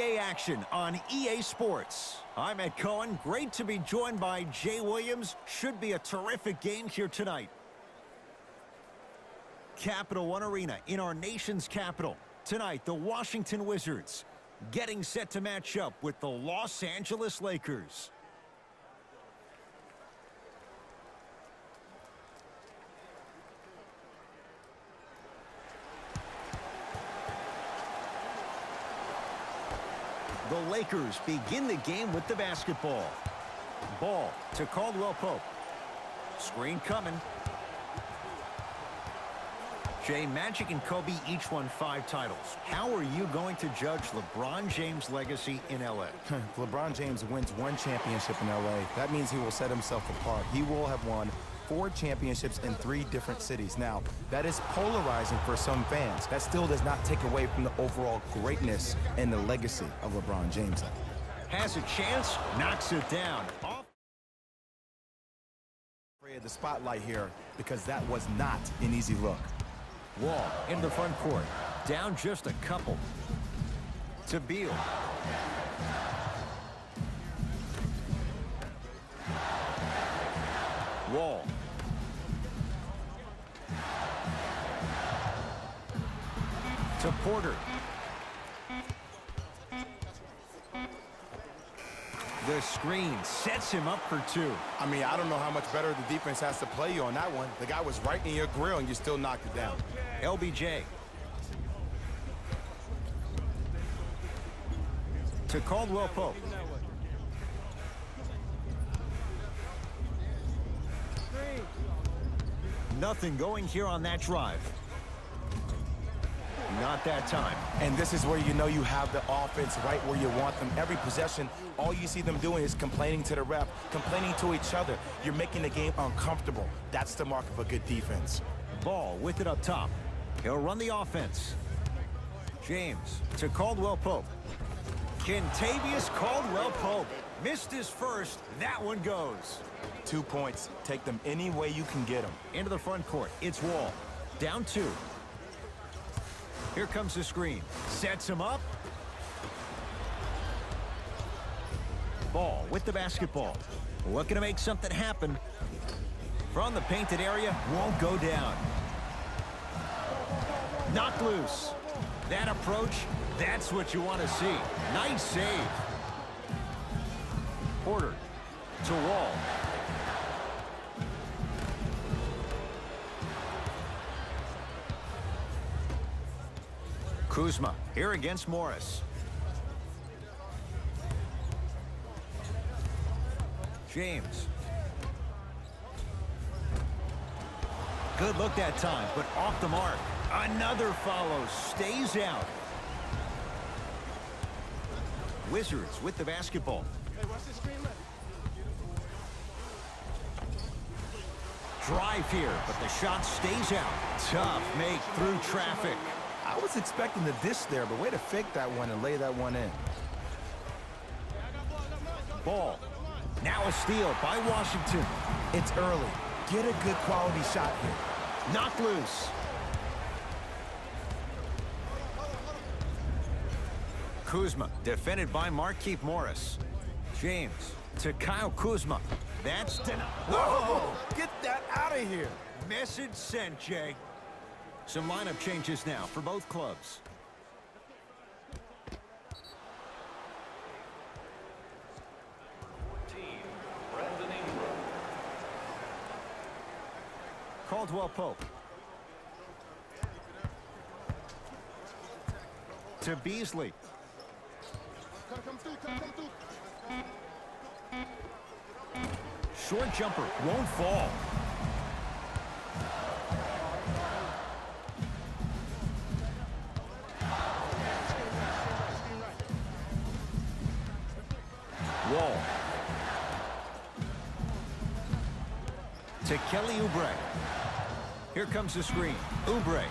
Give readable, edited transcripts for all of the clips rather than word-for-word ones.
EA action on EA Sports. I'm Ed Cohen. Great to be joined by Jay Williams. Should be a terrific game here tonight. Capital One Arena in our nation's capital. Tonight, the Washington Wizards getting set to match up with the Los Angeles Lakers. The Lakers begin the game with the basketball. Ball to Caldwell Pope. Screen coming. Jay, Magic and Kobe each won 5 titles. How are you going to judge LeBron James' legacy in L.A.? If LeBron James wins 1 championship in L.A., that means he will set himself apart. He will have won 4 championships in 3 different cities. Now, that is polarizing for some fans. That still does not take away from the overall greatness and the legacy of LeBron James. Has a chance, knocks it down. Off. The spotlight here because that was not an easy look. Wall in the front court. Down just a couple. To Beal. Wall. To Porter. The screen sets him up for 2. I mean, I don't know how much better the defense has to play you on that one. The guy was right in your grill and you still knocked it down. LBJ. To Caldwell Pope. Nothing going here on that drive. Not that time. And this is where you know you have the offense right where you want them. Every possession, all you see them doing is complaining to the ref, complaining to each other. You're making the game uncomfortable. That's the mark of a good defense. Ball with it up top. He'll run the offense. James to Caldwell Pope. Kentavious Caldwell Pope. Missed his first. That one goes. 2 points. Take them any way you can get them. Into the front court. It's Wall. Down 2. Here comes the screen. Sets him up. Ball with the basketball. Looking to make something happen. From the painted area, won't go down. Knocked loose. That approach, that's what you want to see. Nice save. Porter to Wall. Kuzma here against Morris. James. Good look that time, but off the mark. Another follow. Stays out. Wizards with the basketball. Drive here, but the shot stays out. Tough make through traffic. I was expecting the dish there, but way to fake that one and lay that one in. Ball. Now a steal by Washington. It's early. Get a good quality shot here. Knocked loose. Kuzma defended by Markieff Morris. James to Kyle Kuzma. That's denied. Whoa! Get that out of here. Message sent, Jay. Some lineup changes now for both clubs. Caldwell Pope. To Beasley. Short jumper won't fall. Wall. To Kelly Oubre. Here comes the screen. Oubre.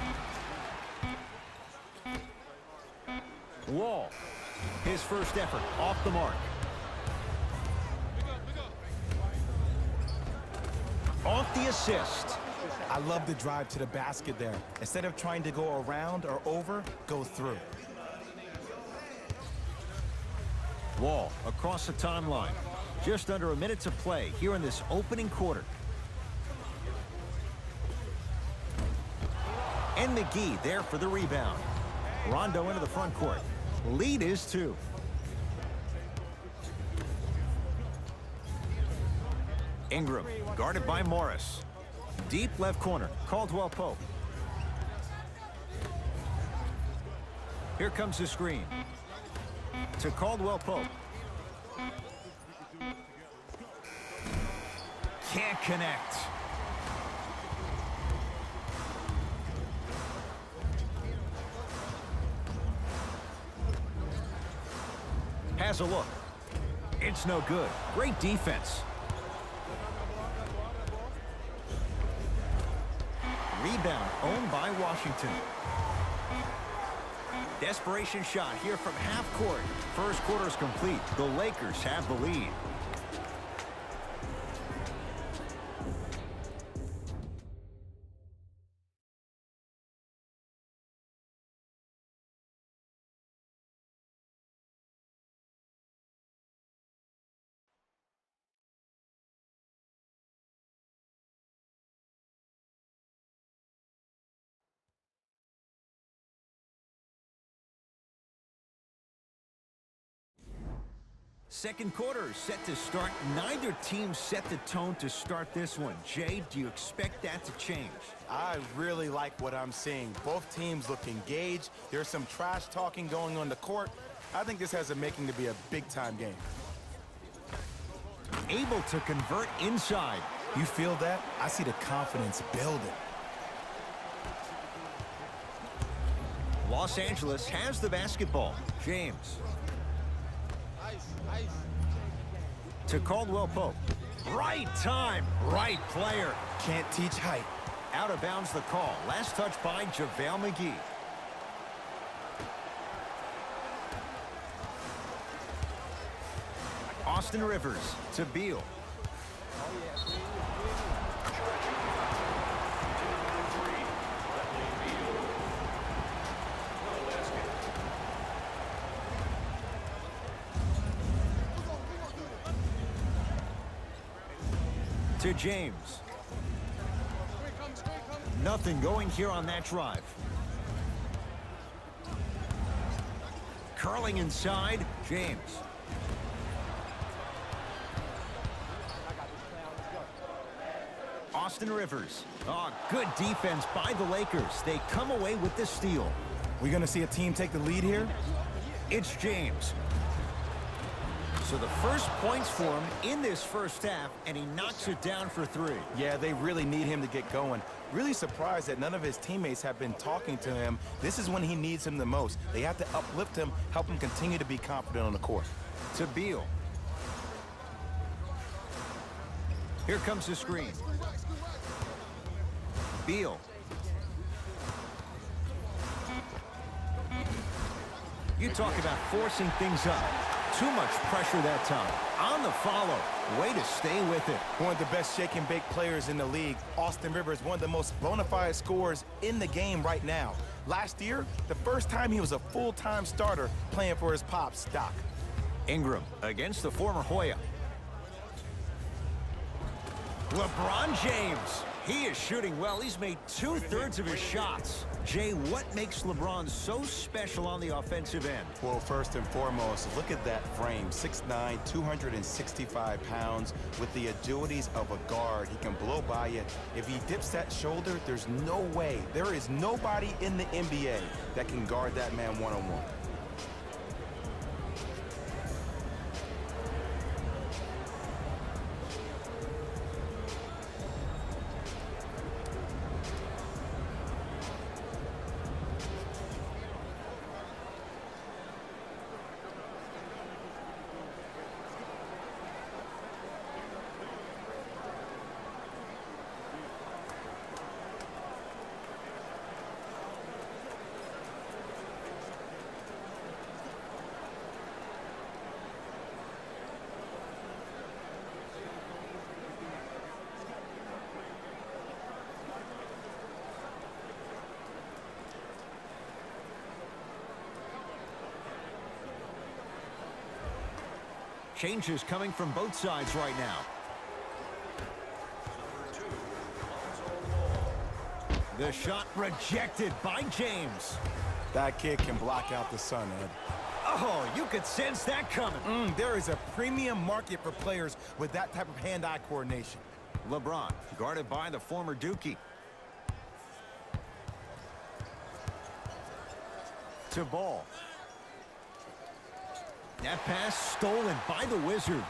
Wall. His first effort off the mark. Off the assist. I love the drive to the basket there. Instead of trying to go around or over, go through. Wall across the timeline. Just under a minute to play here in this opening quarter. And McGee there for the rebound. Rondo into the front court. Lead is 2. Ingram guarded by Morris. Deep left corner, Caldwell Pope. Here comes the screen. To Caldwell Pope. Can't connect. Has a look. It's no good. Great defense. Rebound owned by Washington. Desperation shot here from half court. First quarter is complete. The Lakers have the lead. Second quarter is set to start. Neither team set the tone to start this one. Jay, do you expect that to change? I really like what I'm seeing. Both teams look engaged. There's some trash talking going on the court. I think this has a making to be a big-time game. Able to convert inside. You feel that? I see the confidence building. Los Angeles has the basketball. James. To Caldwell Pope. Right time, right player. Can't teach height. Out of bounds the call. Last touch by JaVale McGee. Austin Rivers to Beal. To James. Nothing going here on that drive. Curling inside, James. Austin Rivers. Oh, good defense by the Lakers. They come away with the steal. We gonna see a team take the lead here? It's James. So the first points for him in this first half, and he knocks it down for 3. Yeah, they really need him to get going. Really surprised that none of his teammates have been talking to him. This is when he needs him the most. They have to uplift him, help him continue to be confident on the court. To Beal. Here comes the screen. Beal. You talk about forcing things up. Too much pressure that time. On the follow. Way to stay with it. One of the best shake and bake players in the league. Austin Rivers, one of the most bona fide scorers in the game right now. Last year, the first time he was a full-time starter playing for his pops, Doc. Ingram against the former Hoya. LeBron James. He is shooting well. He's made 2/3 of his shots. Jay, what makes LeBron so special on the offensive end? Well, first and foremost, look at that frame. 6'9", 265 pounds with the agilities of a guard. He can blow by you. If he dips that shoulder, there's no way. There is nobody in the NBA that can guard that man one-on-one. Changes coming from both sides right now. The shot rejected by James. That kid can block out the sun, Ed. Oh, you could sense that coming. There is a premium market for players with that type of hand-eye coordination. LeBron, guarded by the former Dookie. To Ball. That pass stolen by the Wizards.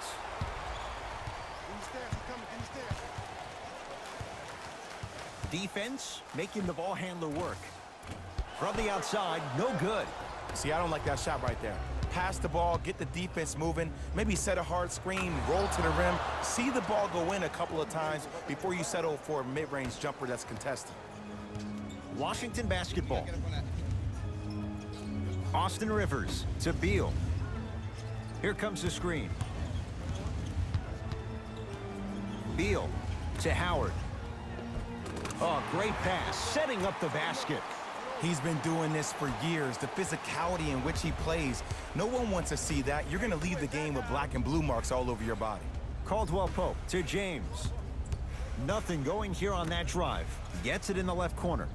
Defense making the ball handler work. From the outside, no good. See, I don't like that shot right there. Pass the ball, get the defense moving, maybe set a hard screen, roll to the rim, see the ball go in a couple of times before you settle for a mid-range jumper that's contested. Washington basketball. Austin Rivers to Beal. Here comes the screen. Beal to Howard. Oh, great pass, setting up the basket. He's been doing this for years, the physicality in which he plays. No one wants to see that. You're going to leave the game with black and blue marks all over your body. Caldwell Pope to James. Nothing going here on that drive. Gets it in the left corner.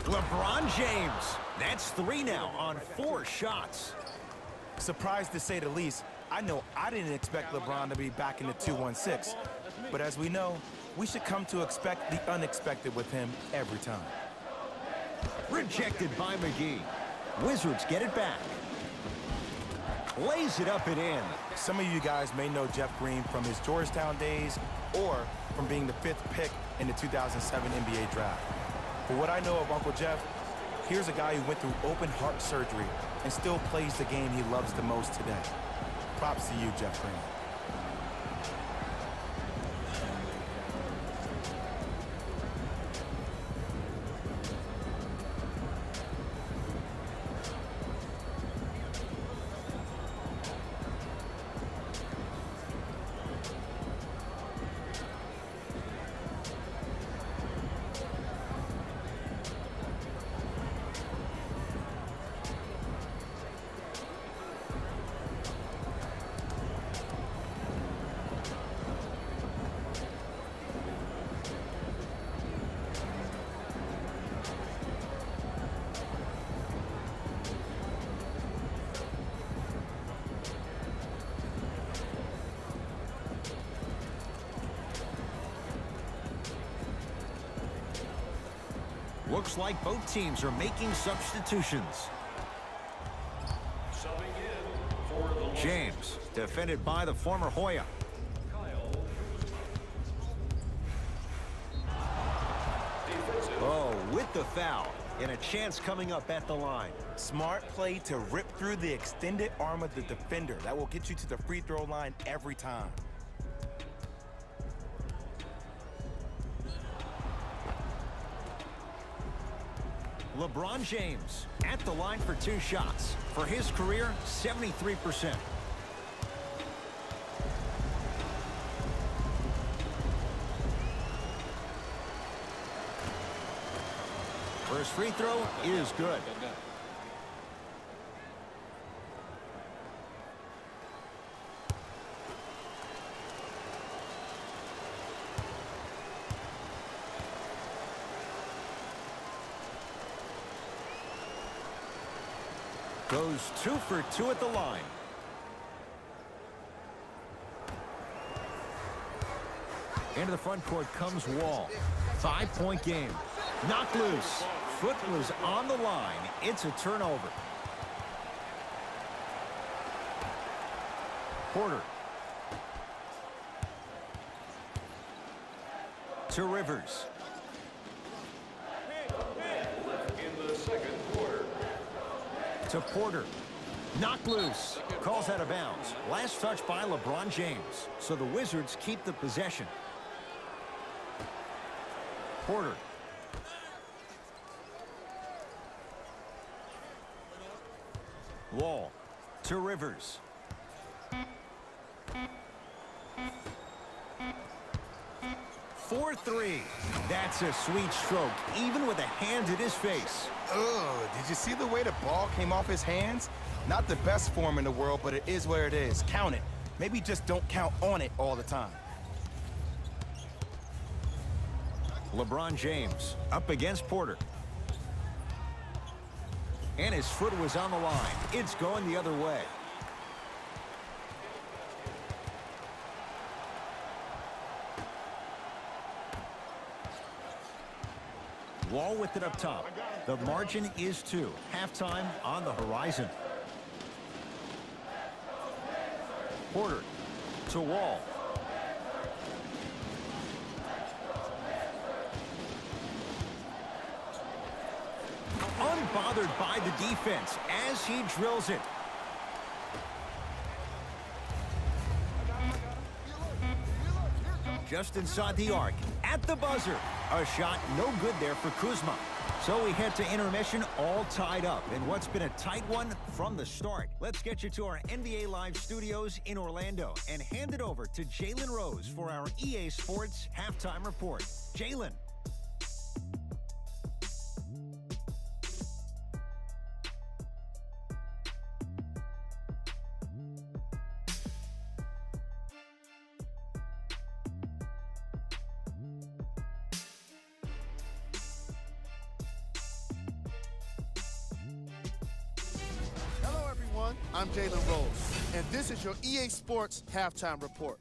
LeBron James. That's 3 now on 4 shots. Surprised to say the least. I know I didn't expect LeBron to be back in the 2-1-6. But as we know, we should come to expect the unexpected with him every time. Rejected by McGee. Wizards get it back. Lays it up and in. Some of you guys may know Jeff Green from his Georgetown days or from being the 5th pick in the 2007 NBA draft. For what I know of Uncle Jeff, here's a guy who went through open heart surgery and still plays the game he loves the most today. Props to you, Jeff Green. Looks like both teams are making substitutions. James, defended by the former Hoya. Oh, with the foul. And a chance coming up at the line. Smart play to rip through the extended arm of the defender. That will get you to the free throw line every time. LeBron James at the line for 2 shots. For his career, 73%. First free throw is good. Goes 2 for 2 at the line. Into the front court comes Wall. 5-point game. Knocked loose. Foot was on the line. It's a turnover. Porter. To Rivers. In the second quarter. To Porter. Knocked loose. Calls out of bounds. Last touch by LeBron James. So the Wizards keep the possession. Porter. Wall. To Rivers. for three. That's a sweet stroke, even with a hand in his face. Ugh, did you see the way the ball came off his hands? Not the best form in the world, but it is where it is. Count it. Maybe just don't count on it all the time. LeBron James up against Porter. And his foot was on the line. It's going the other way. Wall with it up top. The margin is 2. Halftime on the horizon. Porter to Wall. Unbothered by the defense as he drills it. Just inside the arc, at the buzzer. A shot no good there for Kuzma. So we head to intermission all tied up in what's been a tight one from the start. Let's get you to our NBA Live studios in Orlando and hand it over to Jalen Rose for our EA Sports Halftime Report. Jalen. I'm Jalen Rose, and this is your EA Sports Halftime Report.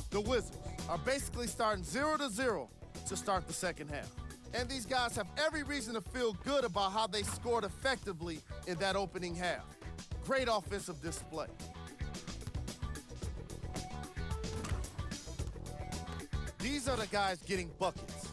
The Wizards are basically starting 0-0 to start the second half. And these guys have every reason to feel good about how they scored effectively in that opening half. Great offensive display. These are the guys getting buckets.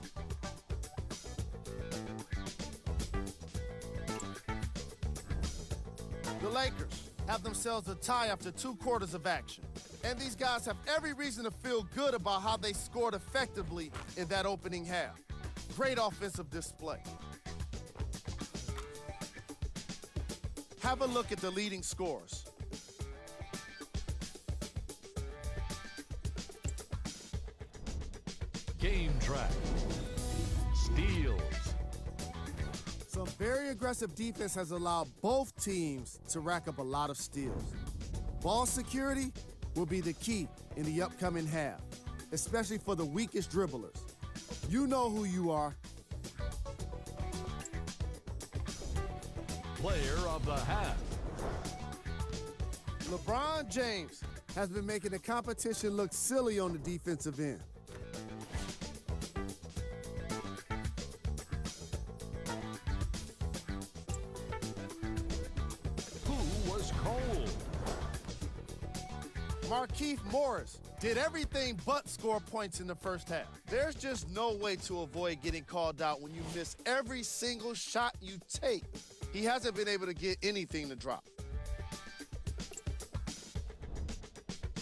The Lakers have themselves a tie after 2 quarters of action. And these guys have every reason to feel good about how they scored effectively in that opening half. Great offensive display. Have a look at the leading scorers. Game track. Steals. Some very aggressive defense has allowed both teams to rack up a lot of steals. Ball security will be the key in the upcoming half, especially for the weakest dribblers. You know who you are. Player of the half. LeBron James has been making the competition look silly on the defensive end. Markieff Morris did everything but score points in the first half. There's just no way to avoid getting called out when you miss every single shot you take. He hasn't been able to get anything to drop.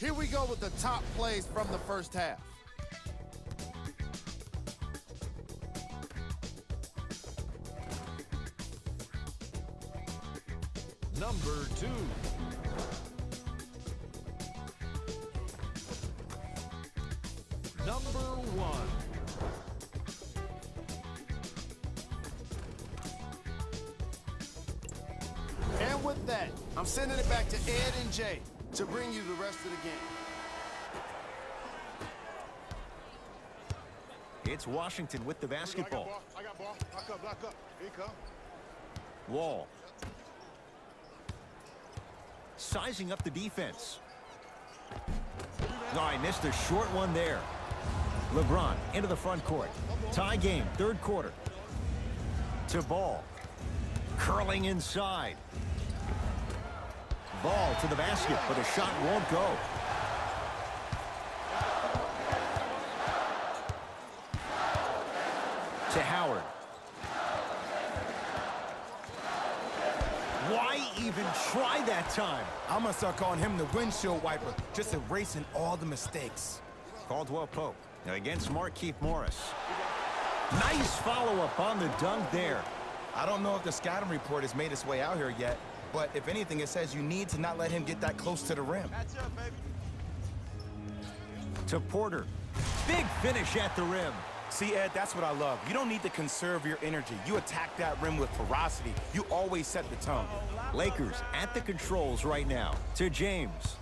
Here we go with the top plays from the first half. Number 2. Number 1. And with that, I'm sending it back to Ed and Jay to bring you the rest of the game. It's Washington with the basketball. I got ball. Block up. Here you come. Wall. Sizing up the defense. No, I missed a short one there. LeBron into the front court. Tie game, third quarter. To Ball. Curling inside. Ball to the basket, but the shot won't go. To Howard. Why even try that time? I'm going to start calling him the windshield wiper, just erasing all the mistakes. Caldwell Pope against Markieff Morris. Nice follow-up on the dunk there. I don't know if the scouting report has made its way out here yet, but if anything, it says you need to not let him get that close to the rim. Catch up, baby. To Porter. Big finish at the rim. See, Ed, that's what I love. You don't need to conserve your energy. You attack that rim with ferocity. You always set the tone. Lakers at the controls right now. To James.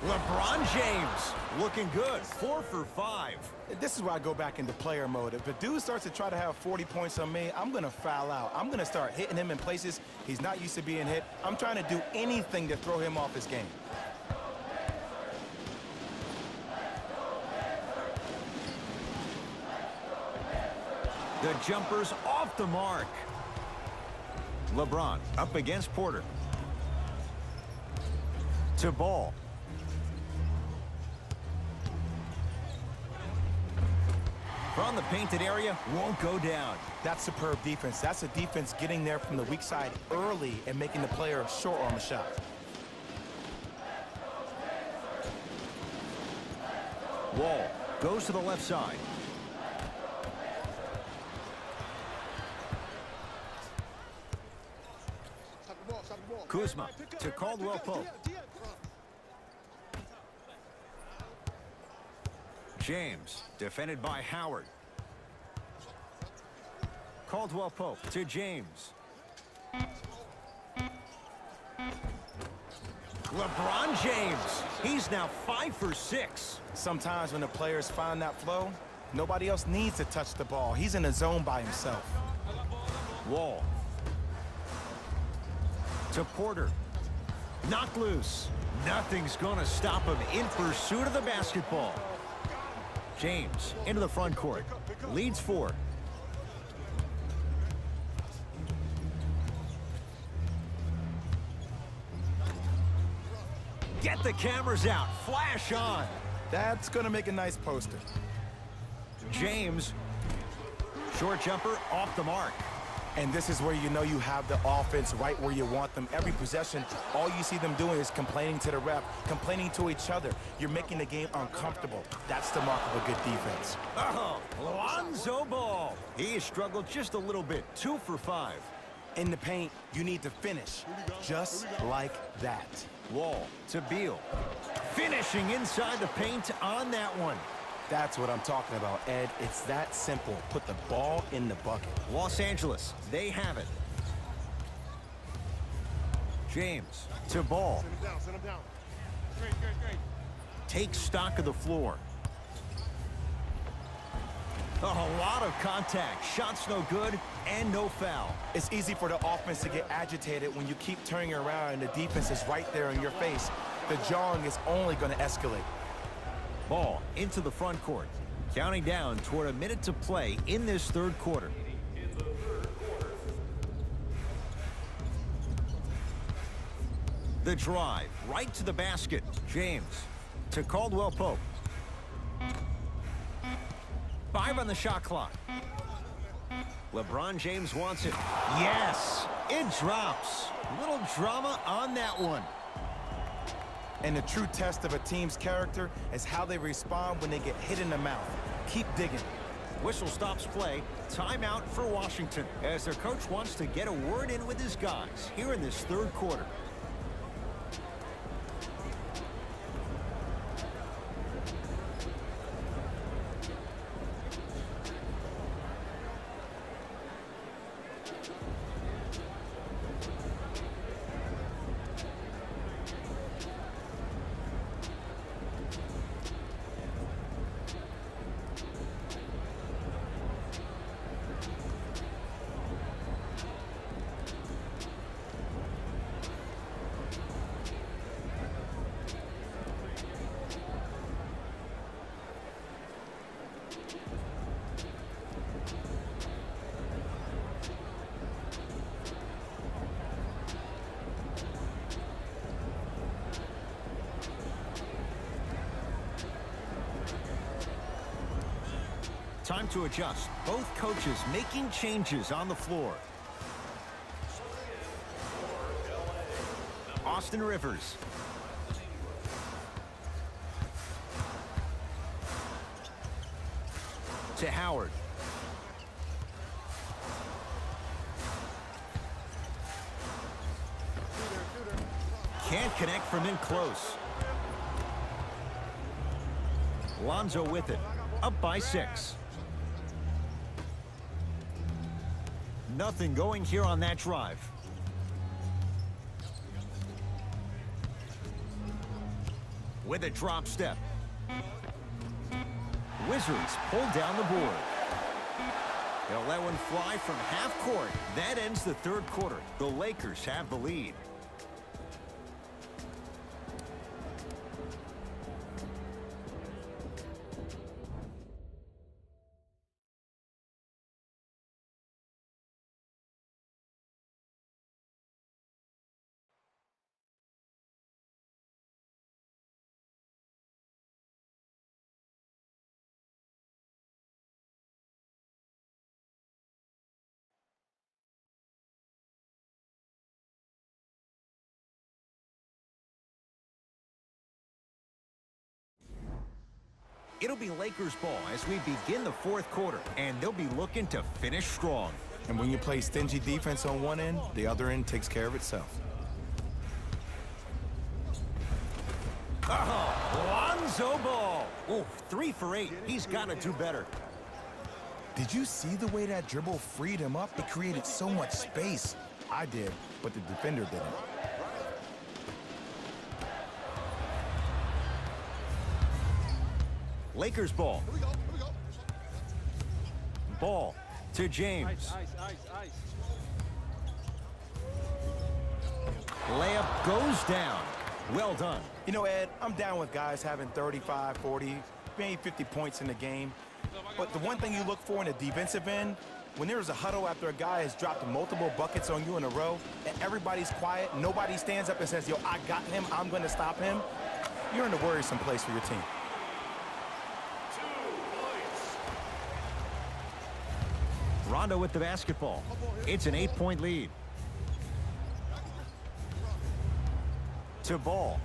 LeBron James looking good. 4 for 5. This is where I go back into player mode. If a dude starts to try to have 40 points on me, I'm going to foul out. I'm going to start hitting him in places he's not used to being hit. I'm trying to do anything to throw him off his game. The jumper's off the mark. LeBron up against Porter. To Ball. From the painted area, won't go down. That's superb defense. That's a defense getting there from the weak side early and making the player short on the shot. Wall goes to the left side. Kuzma to Caldwell Pope. James defended by Howard. Caldwell Pope to James. LeBron James. He's now 5 for 6. Sometimes when the players find that flow, nobody else needs to touch the ball. He's in a zone by himself. Wall. To Porter. Knocked loose. Nothing's going to stop him in pursuit of the basketball. James into the front court. Leads 4. Get the cameras out. Flash on. That's going to make a nice poster. James. Short jumper off the mark. And this is where you know you have the offense right where you want them. Every possession, all you see them doing is complaining to the ref, complaining to each other. You're making the game uncomfortable. That's the mark of a good defense. Oh, Lonzo Ball. He has struggled just a little bit. 2 for 5. In the paint, you need to finish just like that. Wall to Beal. Finishing inside the paint on that one. That's what I'm talking about, Ed. It's that simple. Put the ball in the bucket. Los Angeles, they have it. James to Ball. Send him down, send him down. Great. Takes stock of the floor. A lot of contact. Shots no good and no foul. It's easy for the offense to get agitated when you keep turning around and the defense is right there in your face. The jawing is only going to escalate. Ball into the front court. Counting down toward a minute to play in this third quarter. The drive right to the basket. James to Caldwell Pope. 5 on the shot clock. LeBron James wants it. Yes, it drops. Little drama on that one. And the true test of a team's character is how they respond when they get hit in the mouth. Keep digging. Whistle stops play. Timeout for Washington as their coach wants to get a word in with his guys here in this third quarter. Time to adjust. Both coaches making changes on the floor. Austin Rivers. To Howard. Can't connect from in close. Lonzo with it. Up by 6. Nothing going here on that drive. With a drop step. Wizards pull down the board. They'll let one fly from half court. That ends the third quarter. The Lakers have the lead. It'll be Lakers ball as we begin the fourth quarter, and they'll be looking to finish strong. And when you play stingy defense on one end, the other end takes care of itself. Lonzo Ball. Oh, 3 for 8. He's got to do better. Did you see the way that dribble freed him up? It created so much space. I did, but the defender didn't. Lakers ball. Here we go. Ball to James. Ice. Layup goes down. Well done. You know, Ed, I'm down with guys having 35, 40, maybe 50 points in the game. But the one thing you look for in a defensive end, when there's a huddle after a guy has dropped multiple buckets on you in a row, and everybody's quiet, nobody stands up and says, yo, I got him, I'm going to stop him, you're in a worrisome place for your team. Rondo with the basketball. It's an 8-point lead. To Ball.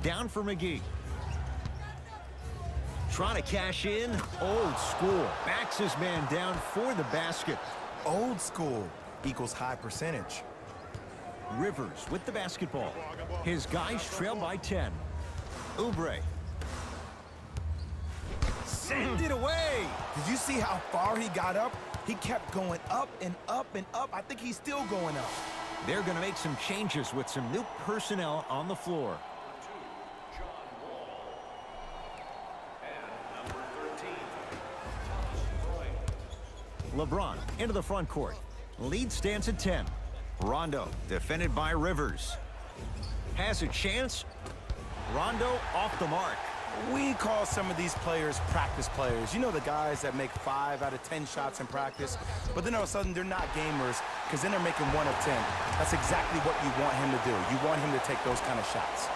Down for McGee. Trying to cash in. Old school. Backs his man down for the basket. Old school equals high percentage. Rivers with the basketball. His guys trail by 10. Oubre. Send it away. Did you see how far he got up? He kept going up and up and up. I think he's still going up. They're going to make some changes with some new personnel on the floor. LeBron into the front court. Lead stands at 10. Rondo defended by Rivers. Has a chance. Rondo off the mark. We call some of these players practice players. You know, the guys that make 5 out of 10 shots in practice, but then all of a sudden they're not gamers because then they're making 1 of 10. That's exactly what you want him to do. You want him to take those kind of shots.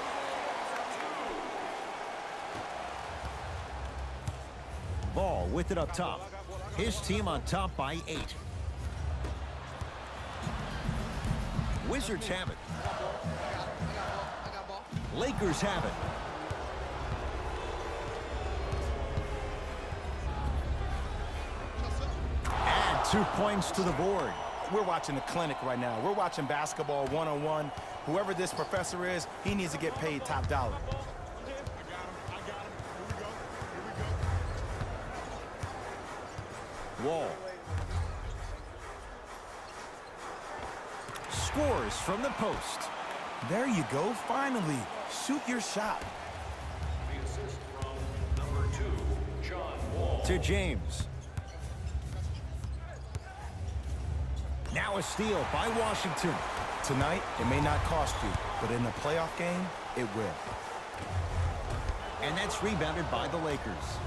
Ball with it up top. His team on top by 8. Wizards have it. Lakers have it. Add 2 points to the board. We're watching a clinic right now. We're watching basketball one-on-one. Whoever this professor is, he needs to get paid top dollar. Wall. Scores from the post. There you go, finally. Shoot your shot. The assist from number 2, John Wall. To James. Now a steal by Washington. Tonight, it may not cost you, but in a playoff game, it will. And that's rebounded by the Lakers.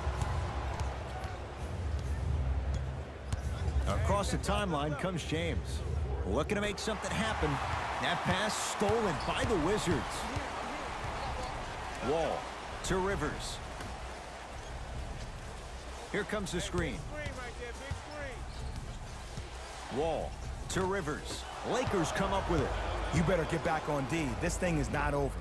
Across the timeline comes James. Looking to make something happen. That pass stolen by the Wizards. Wall to Rivers. Here comes the screen. Wall to Rivers. Lakers come up with it. You better get back on D. This thing is not over.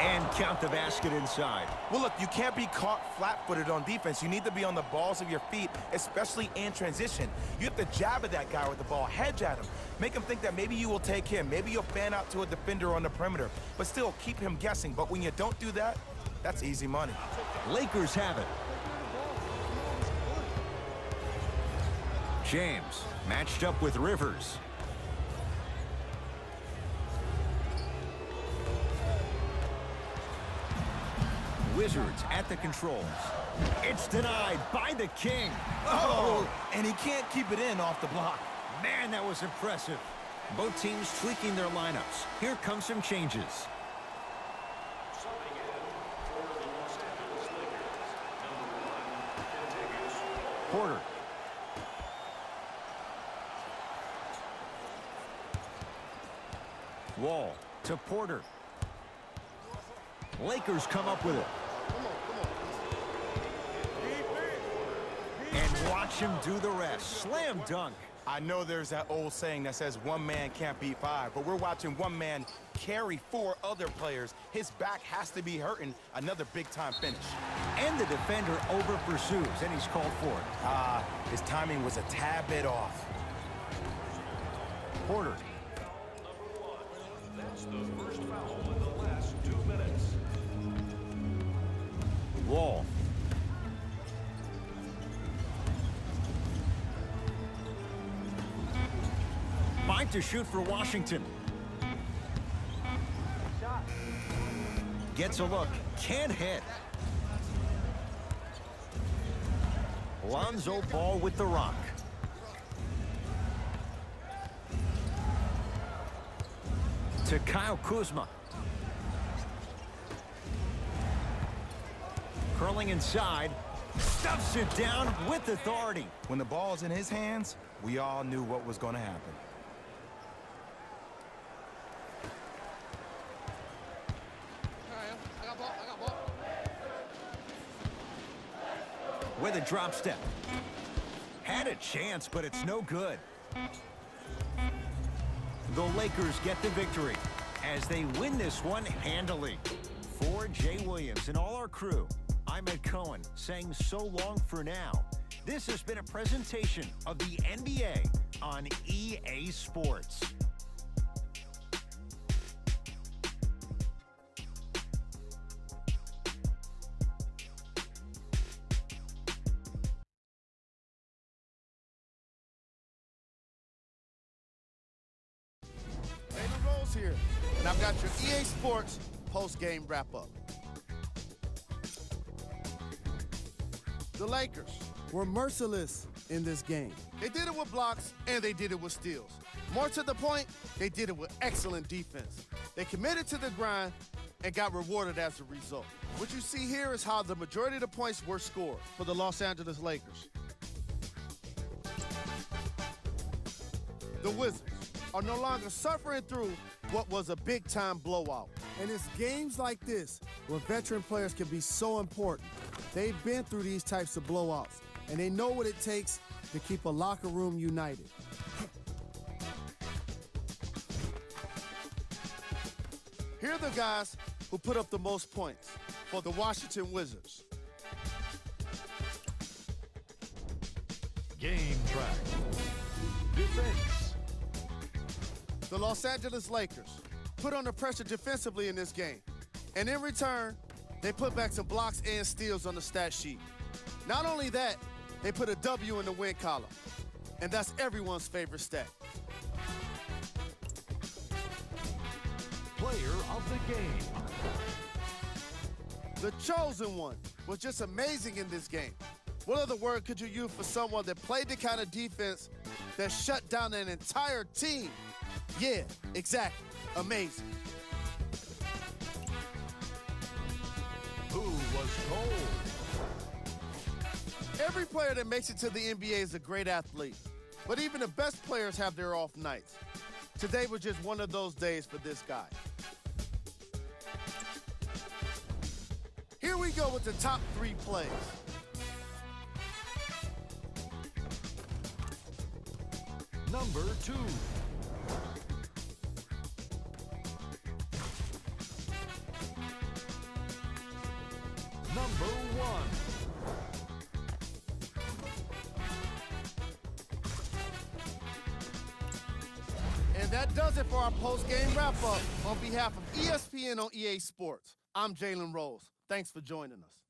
And count the basket inside. Well, look, you can't be caught flat-footed on defense. You need to be on the balls of your feet, especially in transition. You have to jab at that guy with the ball, hedge at him. Make him think that maybe you will take him. Maybe you'll fan out to a defender on the perimeter, but still keep him guessing. But when you don't do that, that's easy money. Lakers have it. James matched up with Rivers. Wizards at the controls. It's denied by the King. Oh, and he can't keep it in off the block. Man, that was impressive. Both teams tweaking their lineups. Here come some changes. Subbing in for the Los Angeles Lakers, number 1, Porter. Wall to Porter. Lakers come up with it. And watch him do the rest. Slam dunk. I know there's that old saying that says one man can't beat five, but we're watching one man carry 4 other players. His back has to be hurting. Another big-time finish. And the defender over pursues, and he's called for it. His timing was a tad bit off. Porter. number 1. That's the first foul in the last 2 minutes. Wall. Fight to shoot for Washington. Gets a look. Can't hit. Lonzo Ball with the rock. To Kyle Kuzma. Curling inside. Stuffs it down with authority. When the ball's in his hands, we all knew what was going to happen. I got ball. With a drop step. Had a chance, but it's no good. The Lakers get the victory as they win this one handily. For Jay Williams and all our crew, I'm Ed Cohen saying so long for now. This has been a presentation of the NBA on EA Sports. Here, and I've got your EA Sports post-game wrap-up. The Lakers were merciless in this game. They did it with blocks, and they did it with steals. More to the point, they did it with excellent defense. They committed to the grind and got rewarded as a result. What you see here is how the majority of the points were scored for the Los Angeles Lakers. The Wizards are no longer suffering through what was a big-time blowout. And it's games like this where veteran players can be so important. They've been through these types of blowouts, and they know what it takes to keep a locker room united. Here are the guys who put up the most points for the Washington Wizards. Game track. Defense. The Los Angeles Lakers put under pressure defensively in this game. And in return, they put back some blocks and steals on the stat sheet. Not only that, they put a W in the win column. And that's everyone's favorite stat. Player of the game. The chosen one was just amazing in this game. What other word could you use for someone that played the kind of defense that shut down an entire team? Yeah, exactly. Amazing. Who was cold? Every player that makes it to the NBA is a great athlete. But even the best players have their off nights. Today was just one of those days for this guy. Here we go with the top 3 plays. Number 2. And that does it for our post-game wrap-up. On behalf of ESPN on EA Sports, I'm Jalen Rose. Thanks for joining us.